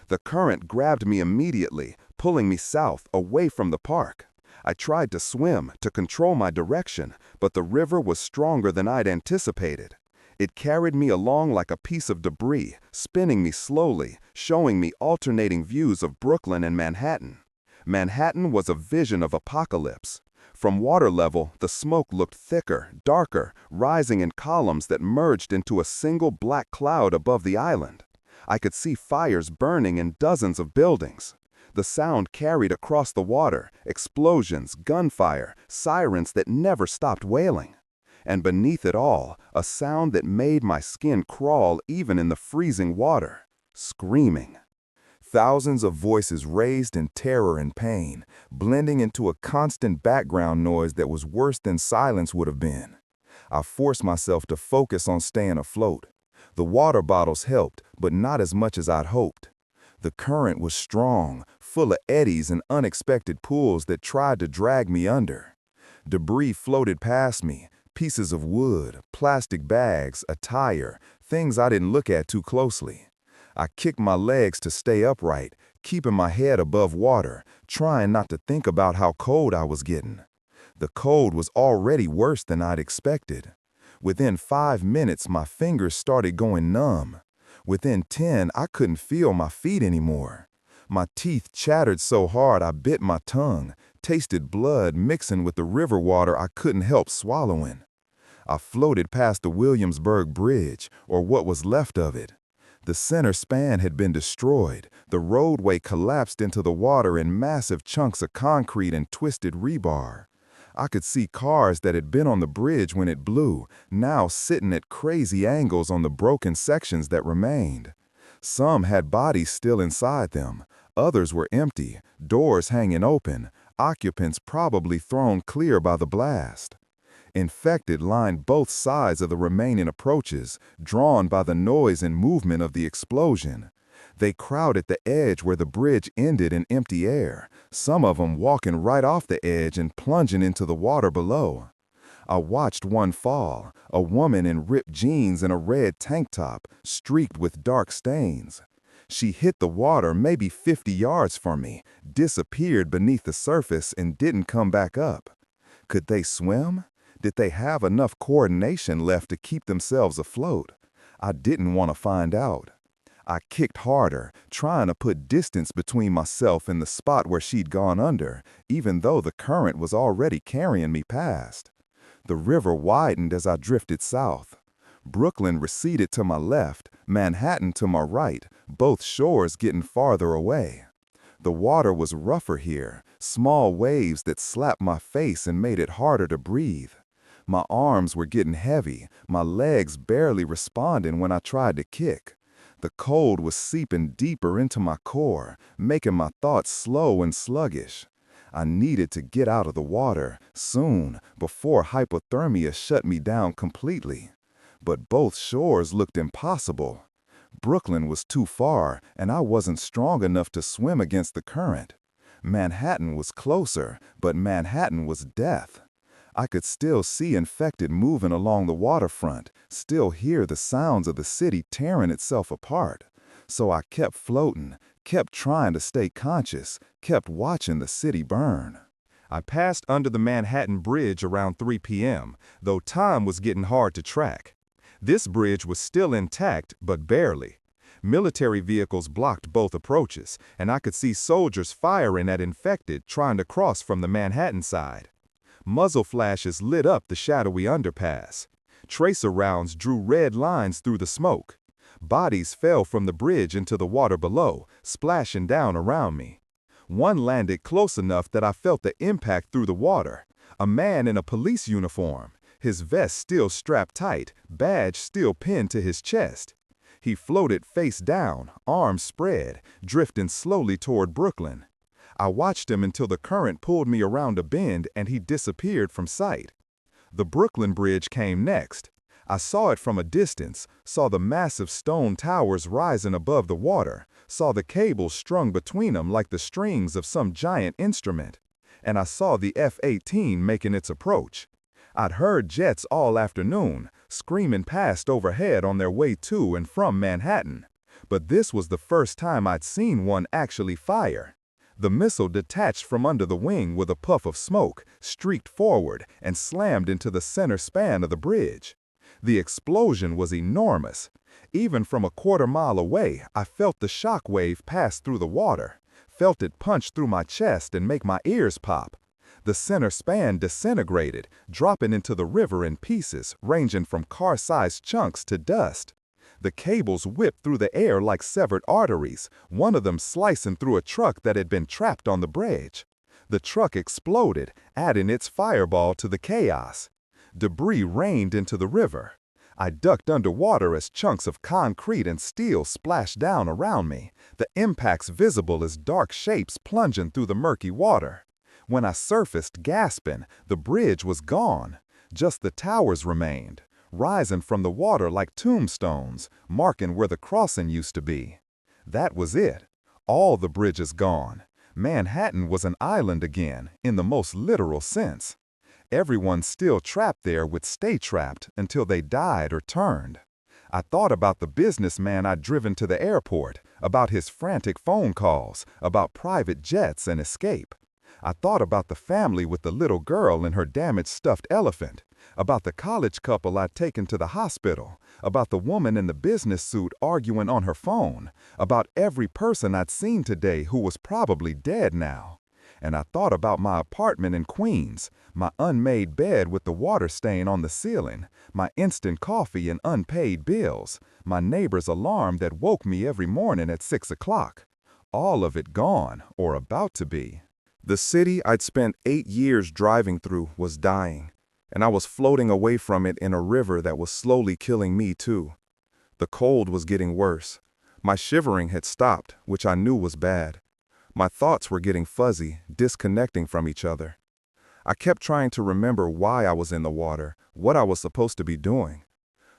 The current grabbed me immediately, pulling me south, away from the park. I tried to swim, to control my direction, but the river was stronger than I'd anticipated. It carried me along like a piece of debris, spinning me slowly, showing me alternating views of Brooklyn and Manhattan. Manhattan was a vision of apocalypse. From water level, the smoke looked thicker, darker, rising in columns that merged into a single black cloud above the island. I could see fires burning in dozens of buildings. The sound carried across the water, explosions, gunfire, sirens that never stopped wailing. And beneath it all, a sound that made my skin crawl even in the freezing water: screaming. Thousands of voices raised in terror and pain, blending into a constant background noise that was worse than silence would have been. I forced myself to focus on staying afloat. The water bottles helped, but not as much as I'd hoped. The current was strong, full of eddies and unexpected pulls that tried to drag me under. Debris floated past me, pieces of wood, plastic bags, a tire, things I didn't look at too closely. I kicked my legs to stay upright, keeping my head above water, trying not to think about how cold I was getting. The cold was already worse than I'd expected. Within 5 minutes, my fingers started going numb. Within 10, I couldn't feel my feet anymore. My teeth chattered so hard I bit my tongue, tasted blood mixing with the river water I couldn't help swallowing. I floated past the Williamsburg Bridge, or what was left of it. The center span had been destroyed. The roadway collapsed into the water in massive chunks of concrete and twisted rebar. I could see cars that had been on the bridge when it blew, now sitting at crazy angles on the broken sections that remained. Some had bodies still inside them. Others were empty, doors hanging open, occupants probably thrown clear by the blast. Infected lined both sides of the remaining approaches, drawn by the noise and movement of the explosion. They crowded the edge where the bridge ended in empty air, some of them walking right off the edge and plunging into the water below. I watched one fall, a woman in ripped jeans and a red tank top, streaked with dark stains. She hit the water maybe 50 yards from me, disappeared beneath the surface, and didn't come back up. Could they swim? Did they have enough coordination left to keep themselves afloat? I didn't want to find out. I kicked harder, trying to put distance between myself and the spot where she'd gone under, even though the current was already carrying me past. The river widened as I drifted south. Brooklyn receded to my left, Manhattan to my right, both shores getting farther away. The water was rougher here, small waves that slapped my face and made it harder to breathe. My arms were getting heavy, my legs barely responding when I tried to kick. The cold was seeping deeper into my core, making my thoughts slow and sluggish. I needed to get out of the water, soon, before hypothermia shut me down completely. But both shores looked impossible. Brooklyn was too far, and I wasn't strong enough to swim against the current. Manhattan was closer, but Manhattan was death. I could still see infected moving along the waterfront, still hear the sounds of the city tearing itself apart. So I kept floating, kept trying to stay conscious, kept watching the city burn. I passed under the Manhattan Bridge around 3 p.m., though time was getting hard to track. This bridge was still intact, but barely. Military vehicles blocked both approaches, and I could see soldiers firing at infected trying to cross from the Manhattan side. Muzzle flashes lit up the shadowy underpass. Tracer rounds drew red lines through the smoke. Bodies fell from the bridge into the water below, splashing down around me. One landed close enough that I felt the impact through the water. A man in a police uniform, his vest still strapped tight, badge still pinned to his chest. He floated face down, arms spread, drifting slowly toward Brooklyn. I watched him until the current pulled me around a bend and he disappeared from sight. The Brooklyn Bridge came next. I saw it from a distance, saw the massive stone towers rising above the water, saw the cables strung between them like the strings of some giant instrument. And I saw the F-18 making its approach. I'd heard jets all afternoon, screaming past overhead on their way to and from Manhattan. But this was the first time I'd seen one actually fire. The missile detached from under the wing with a puff of smoke, streaked forward, and slammed into the center span of the bridge. The explosion was enormous. Even from a quarter-mile away, I felt the shock wave pass through the water, felt it punch through my chest and make my ears pop. The center span disintegrated, dropping into the river in pieces, ranging from car-sized chunks to dust. The cables whipped through the air like severed arteries, one of them slicing through a truck that had been trapped on the bridge. The truck exploded, adding its fireball to the chaos. Debris rained into the river. I ducked underwater as chunks of concrete and steel splashed down around me, the impacts visible as dark shapes plunging through the murky water. When I surfaced gasping, the bridge was gone. Just the towers remained, rising from the water like tombstones, marking where the crossing used to be. That was it. All the bridges gone. Manhattan was an island again, in the most literal sense. Everyone still trapped there would stay trapped until they died or turned. I thought about the businessman I'd driven to the airport, about his frantic phone calls, about private jets and escape. I thought about the family with the little girl and her damaged stuffed elephant, about the college couple I'd taken to the hospital, about the woman in the business suit arguing on her phone, about every person I'd seen today who was probably dead now. And I thought about my apartment in Queens, my unmade bed with the water stain on the ceiling, my instant coffee and unpaid bills, my neighbor's alarm that woke me every morning at 6 o'clock. All of it gone, or about to be. The city I'd spent 8 years driving through was dying, and I was floating away from it in a river that was slowly killing me too. The cold was getting worse. My shivering had stopped, which I knew was bad. My thoughts were getting fuzzy, disconnecting from each other. I kept trying to remember why I was in the water, what I was supposed to be doing.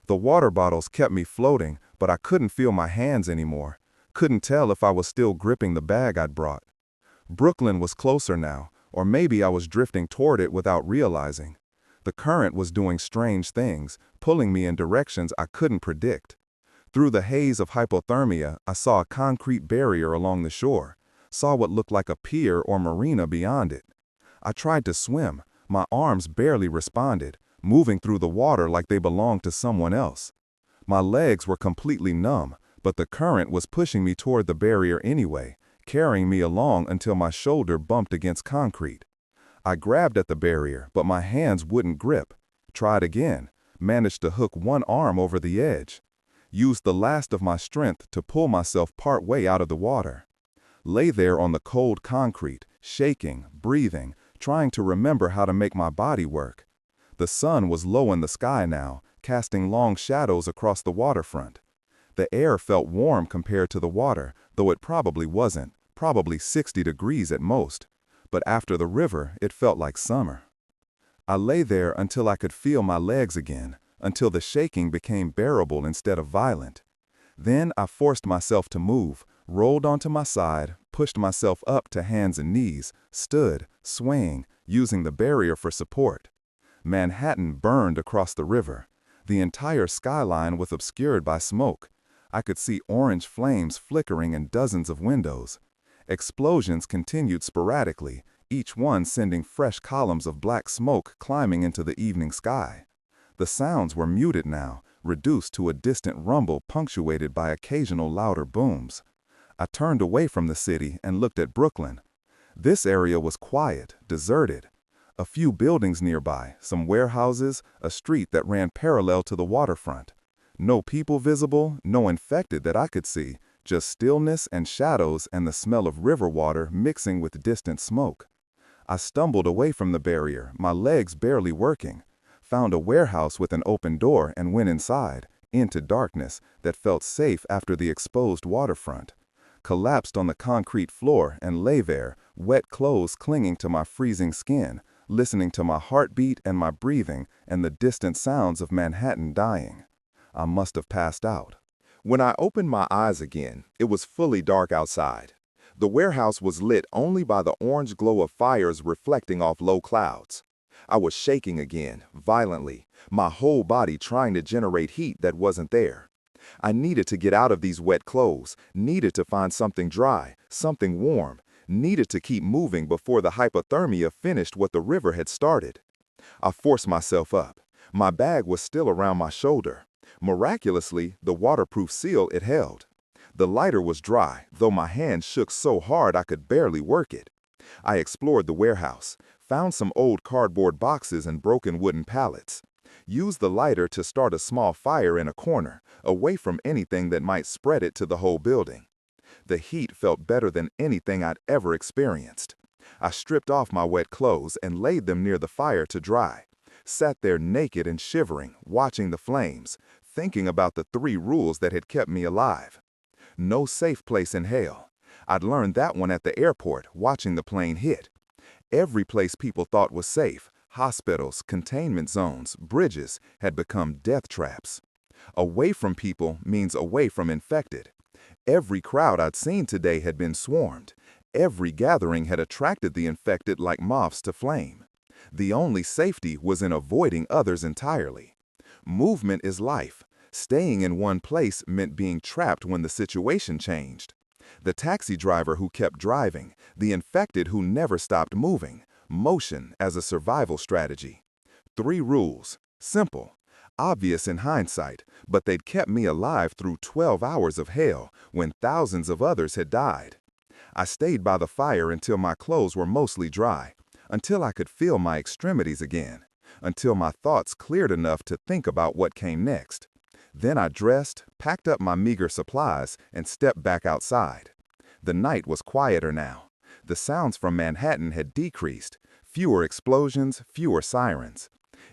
The water bottles kept me floating, but I couldn't feel my hands anymore, couldn't tell if I was still gripping the bag I'd brought. Brooklyn was closer now, or maybe I was drifting toward it without realizing. The current was doing strange things, pulling me in directions I couldn't predict. Through the haze of hypothermia, I saw a concrete barrier along the shore, saw what looked like a pier or marina beyond it. I tried to swim. My arms barely responded, moving through the water like they belonged to someone else. My legs were completely numb, but the current was pushing me toward the barrier anyway, carrying me along until my shoulder bumped against concrete. I grabbed at the barrier, but my hands wouldn't grip. Tried again, managed to hook one arm over the edge. Used the last of my strength to pull myself part way out of the water. Lay there on the cold concrete, shaking, breathing, trying to remember how to make my body work. The sun was low in the sky now, casting long shadows across the waterfront. The air felt warm compared to the water, though it probably wasn't, probably 60 degrees at most. But after the river, it felt like summer. I lay there until I could feel my legs again, until the shaking became bearable instead of violent. Then I forced myself to move, rolled onto my side, pushed myself up to hands and knees, stood, swaying, using the barrier for support. Manhattan burned across the river. The entire skyline was obscured by smoke. I could see orange flames flickering in dozens of windows. Explosions continued sporadically, each one sending fresh columns of black smoke climbing into the evening sky. The sounds were muted now, reduced to a distant rumble punctuated by occasional louder booms. I turned away from the city and looked at Brooklyn. This area was quiet, deserted. A few buildings nearby, some warehouses, a street that ran parallel to the waterfront. No people visible, no infected that I could see, just stillness and shadows and the smell of river water mixing with distant smoke. I stumbled away from the barrier, my legs barely working, found a warehouse with an open door and went inside, into darkness that felt safe after the exposed waterfront. Collapsed on the concrete floor and lay there, wet clothes clinging to my freezing skin, listening to my heartbeat and my breathing and the distant sounds of Manhattan dying. I must have passed out. When I opened my eyes again, it was fully dark outside. The warehouse was lit only by the orange glow of fires reflecting off low clouds. I was shaking again, violently, my whole body trying to generate heat that wasn't there. I needed to get out of these wet clothes, needed to find something dry, something warm, needed to keep moving before the hypothermia finished what the river had started. I forced myself up. My bag was still around my shoulder. Miraculously, the waterproof seal it held. The lighter was dry, though my hand shook so hard I could barely work it. I explored the warehouse, found some old cardboard boxes and broken wooden pallets. Used the lighter to start a small fire in a corner, away from anything that might spread it to the whole building. The heat felt better than anything I'd ever experienced. I stripped off my wet clothes and laid them near the fire to dry. Sat there naked and shivering, watching the flames, thinking about the 3 rules that had kept me alive. No safe place in hell. I'd learned that one at the airport, watching the plane hit. Every place people thought was safe, hospitals, containment zones, bridges, had become death traps. Away from people means away from infected. Every crowd I'd seen today had been swarmed. Every gathering had attracted the infected like moths to flame. The only safety was in avoiding others entirely. Movement is life. Staying in one place meant being trapped when the situation changed. The taxi driver who kept driving, the infected who never stopped moving, motion as a survival strategy. 3 rules, simple, obvious in hindsight, but they'd kept me alive through 12 hours of hell when thousands of others had died. I stayed by the fire until my clothes were mostly dry, until I could feel my extremities again, until my thoughts cleared enough to think about what came next. Then I dressed, packed up my meager supplies, and stepped back outside. The night was quieter now. The sounds from Manhattan had decreased, fewer explosions, fewer sirens.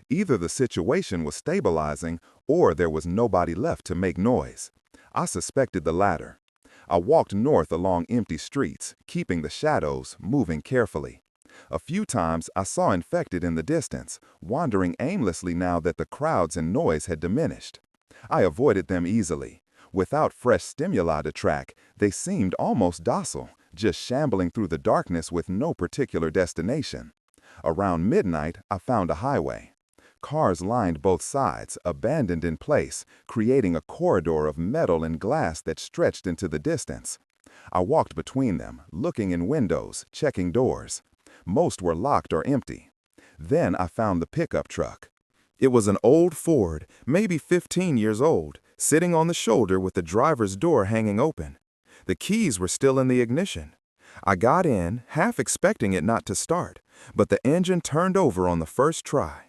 Either the situation was stabilizing or there was nobody left to make noise. I suspected the latter. I walked north along empty streets, keeping the shadows, moving carefully. A few times I saw infected in the distance, wandering aimlessly now that the crowds and noise had diminished. I avoided them easily. Without fresh stimuli to track, they seemed almost docile, just shambling through the darkness with no particular destination. Around midnight, I found a highway. Cars lined both sides, abandoned in place, creating a corridor of metal and glass that stretched into the distance. I walked between them, looking in windows, checking doors. Most were locked or empty. Then I found the pickup truck. It was an old Ford, maybe 15 years old, sitting on the shoulder with the driver's door hanging open. The keys were still in the ignition. I got in, half expecting it not to start, but the engine turned over on the first try.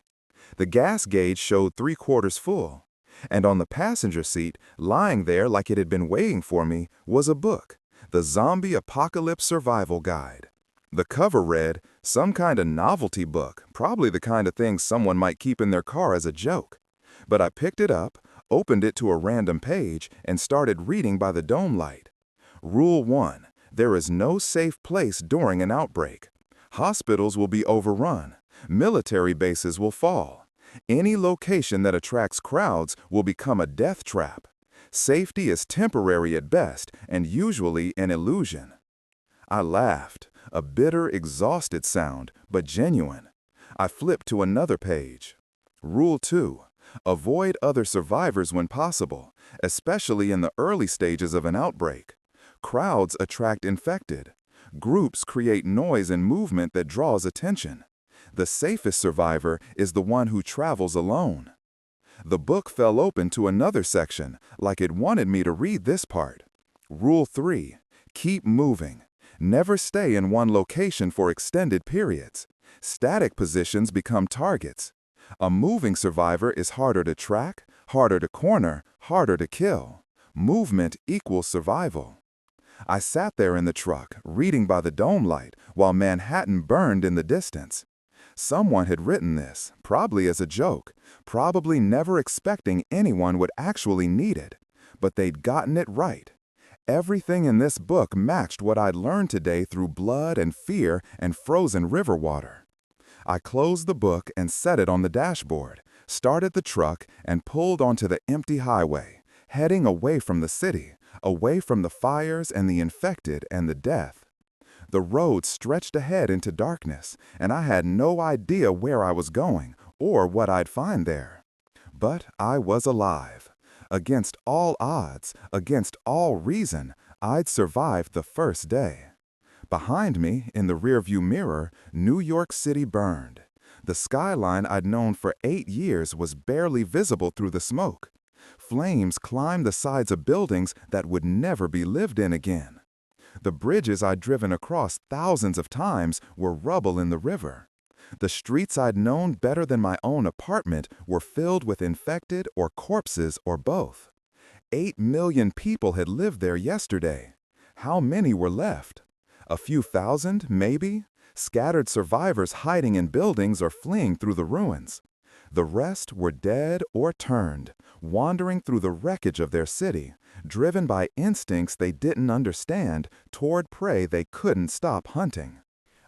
The gas gauge showed 3/4 full, and on the passenger seat, lying there like it had been waiting for me, was a book, The Zombie Apocalypse Survival Guide. The cover read, some kind of novelty book, probably the kind of thing someone might keep in their car as a joke. But I picked it up, opened it to a random page, and started reading by the dome light. Rule 1. There is no safe place during an outbreak. Hospitals will be overrun. Military bases will fall. Any location that attracts crowds will become a death trap. Safety is temporary at best and usually an illusion. I laughed, a bitter, exhausted sound, but genuine. I flipped to another page. Rule 2. Avoid other survivors when possible, especially in the early stages of an outbreak. Crowds attract infected. Groups create noise and movement that draws attention. The safest survivor is the one who travels alone. The book fell open to another section, like it wanted me to read this part. Rule 3. Keep moving. Never stay in one location for extended periods. Static positions become targets. A moving survivor is harder to track, harder to corner, harder to kill. Movement equals survival. I sat there in the truck, reading by the dome light, while Manhattan burned in the distance. Someone had written this, probably as a joke, probably never expecting anyone would actually need it. But they'd gotten it right. Everything in this book matched what I'd learned today through blood and fear and frozen river water. I closed the book and set it on the dashboard, started the truck, and pulled onto the empty highway, heading away from the city, away from the fires and the infected and the death. The road stretched ahead into darkness, and I had no idea where I was going or what I'd find there. But I was alive. Against all odds, against all reason, I'd survived the first day. Behind me, in the rearview mirror, New York City burned. The skyline I'd known for 8 years was barely visible through the smoke. Flames climbed the sides of buildings that would never be lived in again. The bridges I'd driven across thousands of times were rubble in the river. The streets I'd known better than my own apartment were filled with infected or corpses or both. 8 million people had lived there yesterday. How many were left? A few thousand, maybe? Scattered survivors hiding in buildings or fleeing through the ruins. The rest were dead or turned, wandering through the wreckage of their city, driven by instincts they didn't understand toward prey they couldn't stop hunting.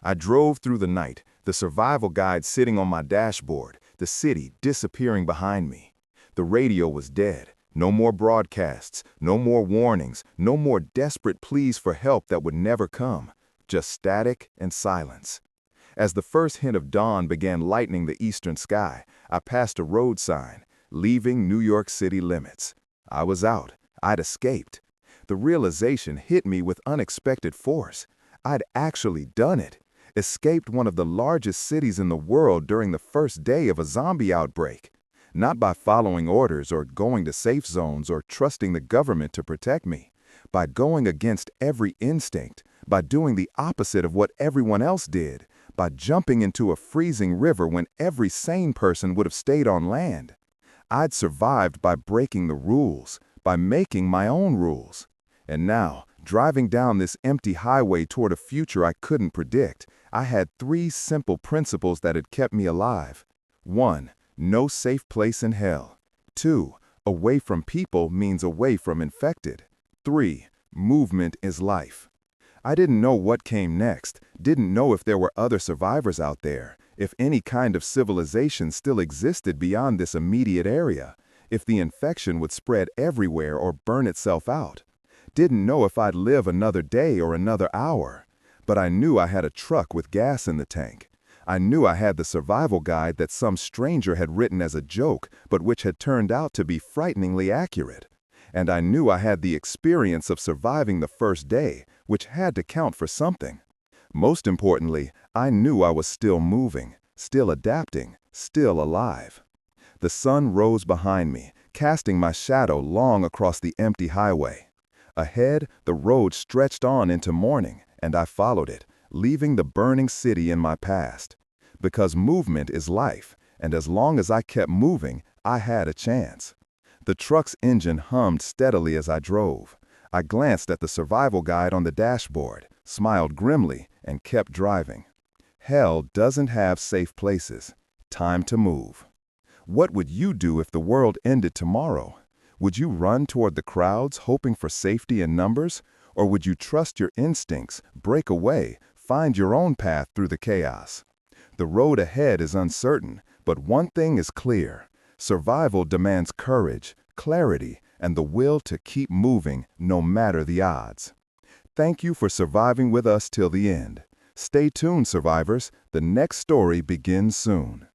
I drove through the night, the survival guide sitting on my dashboard, the city disappearing behind me. The radio was dead. No more broadcasts, no more warnings, no more desperate pleas for help that would never come. Just static and silence. As the first hint of dawn began lightening the eastern sky, I passed a road sign, leaving New York City limits. I was out. I'd escaped. The realization hit me with unexpected force. I'd actually done it. Escaped one of the largest cities in the world during the first day of a zombie outbreak. Not by following orders or going to safe zones or trusting the government to protect me. By going against every instinct, by doing the opposite of what everyone else did, by jumping into a freezing river when every sane person would have stayed on land. I'd survived by breaking the rules, by making my own rules. And now, driving down this empty highway toward a future I couldn't predict, I had 3 simple principles that had kept me alive. 1. No safe place in hell. 2. Away from people means away from infected. 3. Movement is life. I didn't know what came next, didn't know if there were other survivors out there, if any kind of civilization still existed beyond this immediate area, if the infection would spread everywhere or burn itself out. Didn't know if I'd live another day or another hour. But I knew I had a truck with gas in the tank. I knew I had the survival guide that some stranger had written as a joke, but which had turned out to be frighteningly accurate. And I knew I had the experience of surviving the first day, which had to count for something. Most importantly, I knew I was still moving, still adapting, still alive. The sun rose behind me, casting my shadow long across the empty highway. Ahead, the road stretched on into morning, and I followed it, leaving the burning city in my past. Because movement is life, and as long as I kept moving, I had a chance. The truck's engine hummed steadily as I drove. I glanced at the survival guide on the dashboard, smiled grimly, and kept driving. Hell doesn't have safe places. Time to move. What would you do if the world ended tomorrow? Would you run toward the crowds, hoping for safety in numbers? Or would you trust your instincts, break away, find your own path through the chaos? The road ahead is uncertain, But one thing is clear. Survival demands courage, clarity, and the will to keep moving no matter the odds. Thank you for surviving with us till the end. Stay tuned, survivors. The next story begins soon.